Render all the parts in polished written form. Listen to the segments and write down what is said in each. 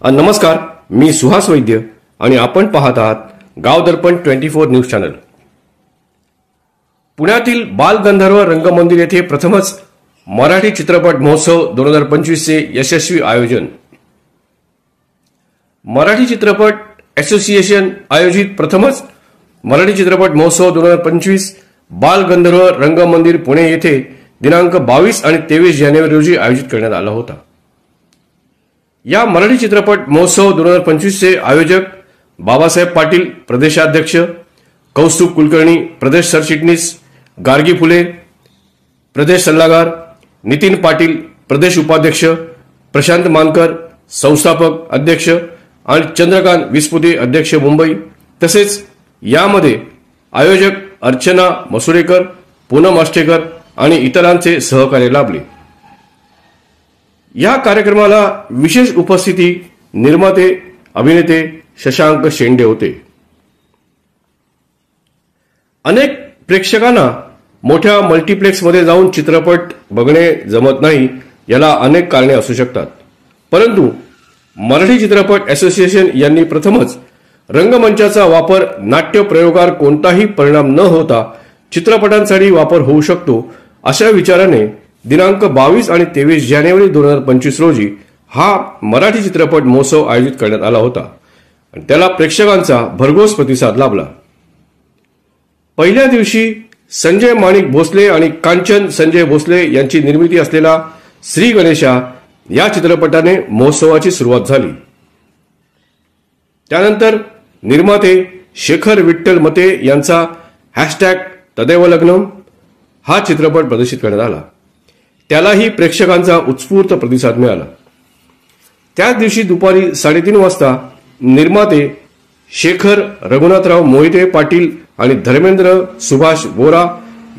नमस्कार, मी सुहास वैद्य आणि आपण पाहत आहात गाव दर्पण 24 न्यूज चॅनल। पुण्यातील बालगंधर्व रंगमंदिर येथे प्रथमच मराठी चित्रपट महोत्सव 2025 चे यशस्वी आयोजन। मराठी चित्रपट असोसिएशन आयोजित प्रथमच मराठी चित्रपट महोत्सव 2025 बालगंधर्व रंगमंदिर पुणे येथे दिनांक 22 आणि 23 जानेवारी रोजी आयोजित करण्यात आला होता। या मराठी चित्रपट महोत्सव 2025 चे आयोजक बाबासाहेब पाटील प्रदेशाध्यक्ष, कौस्तुभ कुलकर्णी प्रदेश सरचिटणीस, गार्गी फुले प्रदेश सल्लागार, नितीन पाटील प्रदेश उपाध्यक्ष, प्रशांत मानकर संस्थापक अध्यक्ष आणि चंद्रकांत विस्पुते अध्यक्ष मुंबई, तसेच यामध्ये आयोजक अर्चना मसुरेकर, पूनम आष्टेकर आणि इतरांचे सहकार्य लाभले। या कार्यक्रमाला विशेष उपस्थिती निर्माते अभिनेते शशांक शेंडे होते। अनेक प्रेक्षकांना मोठ्या मल्टीप्लेक्समध्ये जाऊन चित्रपट बघणे जमत नाही, याला अनेक कारणे असू शकतात, परंतु मराठी चित्रपट असोसिएशन यांनी प्रथमच रंगमंचाचा वापर नाट्य प्रयोगावर कोणताही परिणाम न होता चित्रपटांसाठी वापर होऊ शकतो अशा विचाराने दिनांक 22 आणि 23 जानेवारी 2025 रोजी हा मराठी चित्रपट महोत्सव आयोजित करण्यात आला होता आणि त्याला प्रेक्षकांचा भरघोस प्रतिसाद लाभला। पहिल्या दिवशी संजय माणिक भोसले आणि कांचन संजय भोसले यांची निर्मिती असलेला श्री गणेशा या चित्रपटाने महोत्सवाची सुरुवात झाली। त्यानंतर निर्माते शेखर विठ्ठल मते यांचा #तदैव लग्नम हा चित्रपट प्रदर्शित करण्यात आला। त्यालाही प्रेक्षकांचा उत्स्फूर्त प्रतिसाद मिळाला। त्याच दिवशी दुपारी 3:30 वाजता निर्माते शेखर रघुनाथराव मोहिते पाटील आणि धर्मेंद्र सुभाष बोरा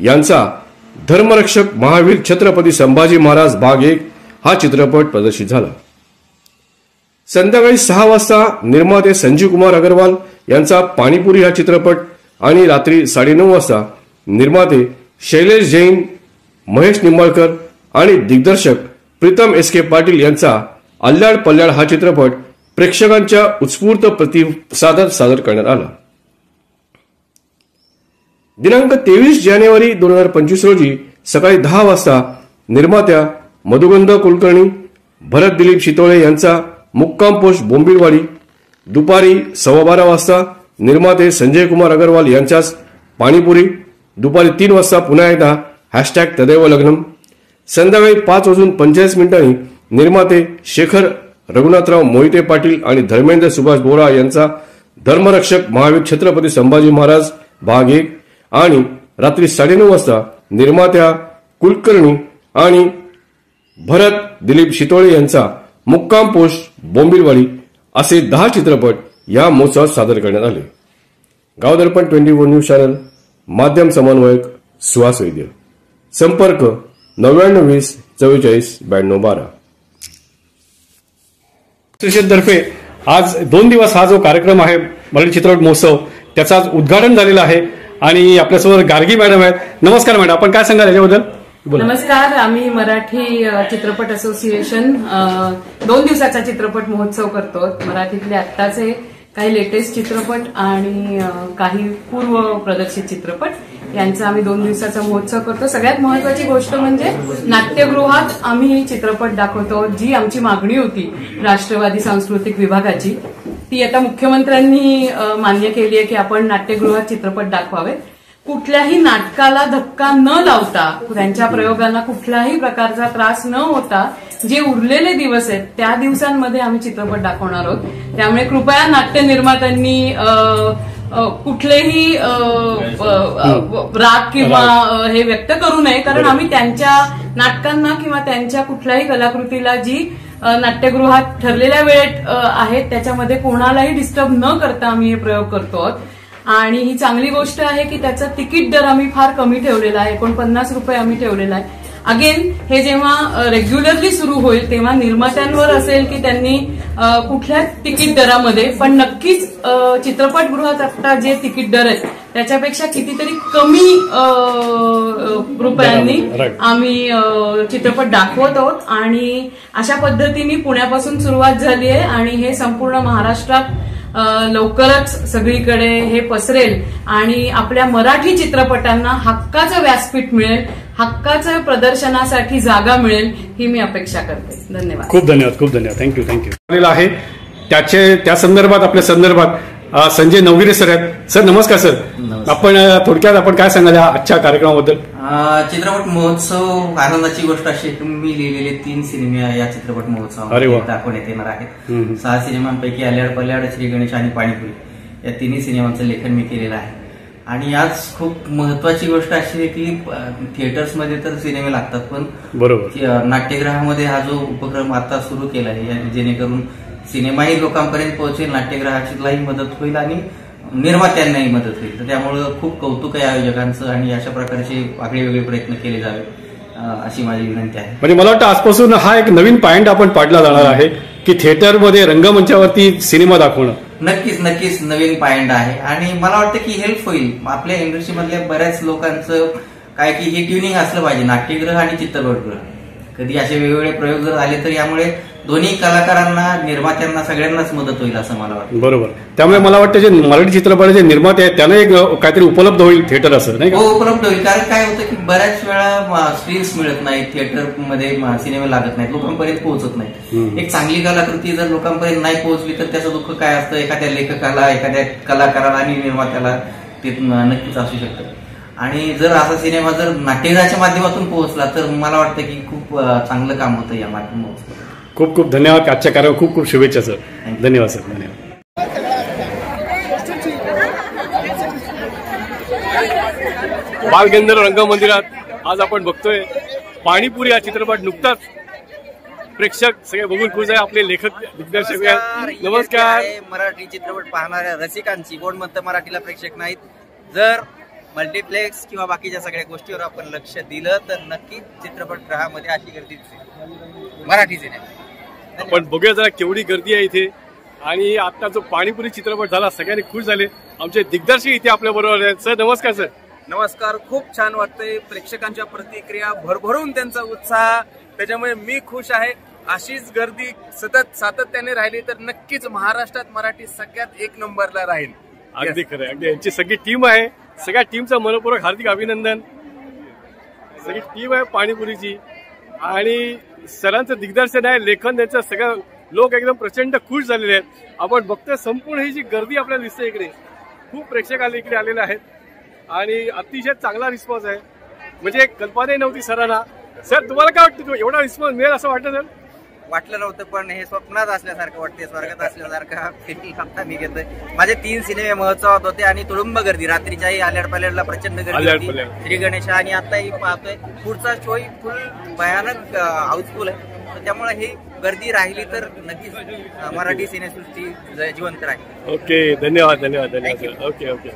यांचा धर्मरक्षक महावीर छत्रपती संभाजी महाराज भाग 1 हा चित्रपट प्रदर्शित झाला। संध्याकाळी 6 वाजता निर्माते संजीव कुमार अग्रवाल यांचा पाणीपुरी हा चित्रपट आणि रात्री 9:30 वाजता निर्माते शैलेश जैन, महेश निंबाळकर आणि दिग्दर्शक प्रीतम एस के पाटील यांचा अल्लाड पल्लाड हा चित्रपट प्रेक्षकांच्या उत्स्फूर्त प्रतिसादात सादर करण्यात आला। दिनांक 23 जानेवारी 2025 रोजी सकाळी 10 वाजता निर्मात्या मधुगंध कुलकर्णी, भरत दिलीप शितोळे यांचा मुक्काम पोस्ट बोंबिलवाडी, दुपारी 12:15 वाजता निर्माते संजय कुमार अग्रवाल यांच्याच पाणीपुरी, दुपारी 3 वाजता पुन्हा एकदा #तदैव लग्नम, संध्याकाळी 5:45 निर्माते शेखर रघुनाथराव मोहिते पाटील आणि धर्मेंद्र सुभाष बोरा यांचा धर्मरक्षक महावीर छत्रपती संभाजी महाराज भाग 1 आणि रात्री 9:30 वाजता निर्मात्या कुलकर्णी आणि भरत दिलीप शितोळे यांचा मुक्काम पोस्ट बोंबिलवाडी असे 10 चित्रपट या महोत्सवात सादर करण्यात आले। गाव दर्पण 24 न्यूज चॅनल, माध्यम समन्वयक सुहास वैद्य, संपर्क 9920 44 92 12। तर्फे आज 2 दिवस हा जो कार्यक्रम आहे मराठी चित्रपट महोत्सव त्याचा आज उद्घाटन झालेलं आहे आणि आपल्यासमोर गार्गी मॅडम आहेत। नमस्कार मॅडम, आपण काय सांगाल याच्याबद्दल? नमस्कार, आम्ही मराठी चित्रपट असोसिएशन 2 दिवसाचा चित्रपट महोत्सव करतो। मराठीतले आत्ताचे काही लेटेस्ट चित्रपट आणि काही पूर्व प्रदर्शित चित्रपट यांचा आम्ही 2 दिवसाचा महोत्सव करतो। सगळ्यात महत्वाची गोष्ट म्हणजे नाट्यगृहात आम्ही चित्रपट दाखवतो। जी आमची मागणी होती राष्ट्रवादी सांस्कृतिक विभागाची, ती आता मुख्यमंत्र्यांनी मान्य केली आहे की आपण नाट्यगृहात चित्रपट दाखवावेत। कुठल्याही नाटकाला धक्का न लावता, त्यांच्या प्रयोगांना कुठल्याही प्रकारचा त्रास न होता जे उरलेले दिवस आहेत त्या दिवसांमध्ये आम्ही चित्रपट दाखवणार आहोत। त्यामुळे कृपया नाट्य निर्मात्यांनी कुठलेही राग किंवा हे व्यक्त करू नये, कारण आम्ही त्यांच्या नाटकांना किंवा त्यांच्या कुठल्याही कलाकृतीला जी नाट्यगृहात ठरलेल्या वेळेत आहेत त्याच्यामध्ये कोणालाही डिस्टर्ब न करता आम्ही हे प्रयोग करतो आहोत। आणि ही चांगली गोष्ट आहे की त्याचा तिकीट दर आम्ही फार कमी ठेवलेला आहे, 49 रुपये आम्ही ठेवलेला आहे अगेन हे जेव्हा रेग्युलरली सुरू होईल तेव्हा निर्मात्यांवर असेल की त्यांनी कुठल्या तिकीट दरामध्ये, पण नक्कीच चित्रपटगृहात आता जे तिकीट दर आहेत त्याच्यापेक्षा कितीतरी कमी रुपयांनी आम्ही चित्रपट दाखवत आहोत. आणि अशा पद्धतीने पुण्यापासून सुरुवात झाली आहे आणि हे संपूर्ण महाराष्ट्रात लवकरच सगळीकडे हे पसरेल आणि आपल्या मराठी चित्रपटांना हक्काचं व्यासपीठ मिळेल, हक्काचं प्रदर्शनासाठी जागा मिळेल ही मी अपेक्षा करते. धन्यवाद. खूप धन्यवाद, खूप धन्यवाद. थँक्यू. आहे त्या संदर्भात आपल्या संदर्भात संजय नवगिरे सर आहेत. सर नमस्कार. सर आपण थोडक्यात आपण काय सांगाल आजच्या कार्यक्रमाबद्दल? चित्रपट महोत्सव आनंदाची गोष्ट अशी की मी लिहिलेले 3 सिनेमे या चित्रपट महोत्सवामध्ये दाखवण्यात येणार आहेत. 6 सिनेमांपैकी आल्याड पल्याड, श्री गणेश आणि पाणीपुरी या 3 सिनेमांचं लेखन मी केलेलं आहे. आणि आज खूप महत्वाची गोष्ट अशी आहे की थिएटर्समध्ये तर सिनेमे लागतात, पण बरोबर नाट्यगृहामध्ये हा जो उपक्रम आता सुरू केला आहे जेणेकरून सिनेमाही लोकांपर्यंत पोहोचेल, नाट्यगृहाचीलाही मदत होईल आणि निर्मात्यांनाही मदत होईल. तर त्यामुळं खूप कौतुक आहे आयोजकांचं आणि अशा प्रकारचे वेगळे प्रयत्न केले जावे अशी माझी विनंती आहे. म्हणजे मला वाटतं आजपासून हा एक नवीन पॉइंट आपण पाडला जाणार आहे की थिएटरमध्ये रंगमंचावरती सिनेमा दाखवणं नक्कीच नवीन पॉइंट आहे आणि मला वाटतं की हेल्प होईल. आपल्या इंडस्ट्रीमधल्या बऱ्याच लोकांचं काय की हे ट्युनिंग असलं पाहिजे, नाट्यगृह आणि चित्रपटगृह. कधी असे वेगवेगळे प्रयोग जर आले तर यामुळे दोन्ही कलाकारांना, निर्मात्यांना, सगळ्यांनाच मदत होईल असं मला वाटतं. बरोबर. त्यामुळे मला वाटतं जे मराठी चित्रपटाचे निर्माते आहेत त्यांना एक काहीतरी उपलब्ध होईल थिएटर, असं नाही का? हो, उपलब्ध होईल. कारण काय होतं की बऱ्याच वेळा स्क्रीन्स मिळत नाहीत, थिएटरमध्ये सिनेमे लागत नाहीत, लोकांपर्यंत पोहोचत नाहीत. एक चांगली कलाकृती जर लोकांपर्यंत नाही पोहोचली तर त्याचं दुःख काय असतं एखाद्या लेखकाला, एखाद्या कलाकाराला आणि निर्मात्याला ते नक्कीच असू शकतं. आणि जर असा सिनेमा जर नाट्यगृहाच्या माध्यमातून पोहोचला तर मला वाटतं की खूप चांगलं काम होतं या माध्यमातून. खूप खूप धन्यवाद. आजच्या कार्यावर खूप खूप शुभेच्छा सर. धन्यवाद सर. धन्यवाद. बालगंधर्व रंगमंदिरात आज आपण बघतोय पाणीपुरी हा चित्रपट नुकताच प्रेक्षक सगळे बघून खुश आहे. आपले लेखक दिग्दर्शक आहेत. नमस्कार. मराठी चित्रपट पाहणाऱ्या रसिकांची कोण म्हणतं मराठीला प्रेक्षक नाहीत. जर मल्टिप्लेक्स किंवा बाकीच्या सगळ्या गोष्टीवर आपण लक्ष दिलं तर नक्कीच चित्रपटगृहामध्ये अशी गर्दी मराठी सिनेमा. आपण बघूया जरा केवढी गर्दी आहे इथे. आणि आता जो पाणीपुरी चित्रपट झाला सगळ्यांनी खुश झाले. आमचे दिग्दर्शक इथे आपल्या बरोबर आहेत. सर नमस्कार. सर नमस्कार. खूप छान वाटतंय, प्रेक्षकांच्या प्रतिक्रिया भरभरून त्यांचा उत्साह, त्याच्यामुळे मी खुश आहे. अशीच गर्दी सातत्याने राहिली तर नक्कीच महाराष्ट्रात मराठी सगळ्यात 1 नंबरला राहील. अगदी खरं. अगदी यांची सगळी टीम आहे, सगळ्या टीमचं मनपूर्वक हार्दिक अभिनंदन. सगळी टीम आहे पाणीपुरीची आणि सरांचं दिग्दर्शन आहे, लेखन, त्यांचं सगळं लोक एकदम प्रचंड खुश झालेले आहेत. आपण बघतोय संपूर्ण ही जी गर्दी आपल्याला दिसते इकडे, खूप प्रेक्षक इकडे आलेले आहेत आणि अतिशय चांगला रिस्पॉन्स आहे. म्हणजे कल्पनाही नव्हती सरांना. सर तुम्हाला काय वाटतं, एवढा रिस्पॉन्स मिळेल असं वाटतं? सर वाटलं नव्हतं, पण हे स्वप्नात असल्यासारखं वाटते, स्वर्गात असल्यासारखं फील आता मी घेतोय. माझे 3 सिनेमे महोत्सवात होते आणि तुडुंब गर्दी, रात्रीच्याही आल्याड पल्याडला प्रचंड गर्दी होती. श्री गणेश आणि आताही पाहतोय पुढचा शोही फुल भयानक हाऊसफुल आहे. त्यामुळे ही गर्दी राहिली तर नक्कीच मराठी सिनेसृष्टी जिवंत राहील. ओके, धन्यवाद. धन्यवाद. धन्यवाद. ओके.